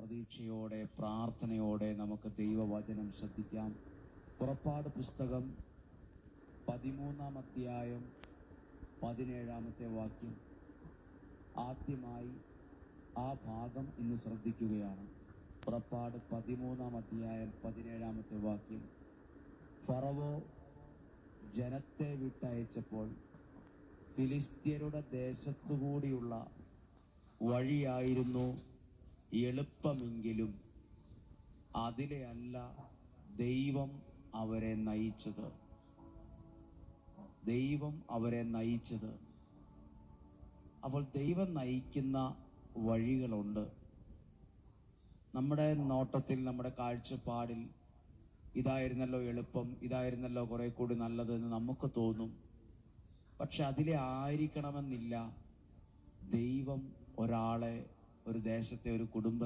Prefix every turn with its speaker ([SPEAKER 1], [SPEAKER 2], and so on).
[SPEAKER 1] പ്രതീക്ഷയോടെ പ്രാർത്ഥനയോടെ നമുക്ക് ദൈവവചനം ശ്രദ്ധിക്കാം. പുറപ്പാട് പുസ്തകം 13-ാം അധ്യായം 17-ാമത്തെ വാക്യം. ആദ്യമായി ആ ഭാഗം ഇന്ന് ശ്രദ്ധിക്കുകയാണ്. പുറപ്പാട് 13-ാം അധ്യായം 17-ാമത്തെ വാക്യം. ഫറവോ ജനത്തെ വിട്ടയച്ചപ്പോൾ ഫിലിസ്ത്യരുടെ ദേശത്തുകൂടിയുള്ള വഴിയായിരുന്നു എളുപ്പമെങ്കിലും അതിലെ അല്ല ദൈവം അവരെ നയിച്ചത്. ദൈവം അവരെ നയിച്ചത്. അപ്പോൾ ദൈവം നയിക്കുന്ന വഴികളുണ്ട്. നമ്മുടെ നോട്ടത്തിൽ, നമ്മുടെ കാഴ്ചപ്പാടിൽ ഇതായിരുന്നല്ലോ എളുപ്പം, ഇതായിരുന്നല്ലോ കുറെ കൂടി നല്ലതെന്ന് നമുക്ക് തോന്നും. പക്ഷെ അതിലെ ആയിരിക്കണമെന്നില്ല. ദൈവം ഒരാളെ, ഒരു ദേശത്തെ, ഒരു കുടുംബത്തെ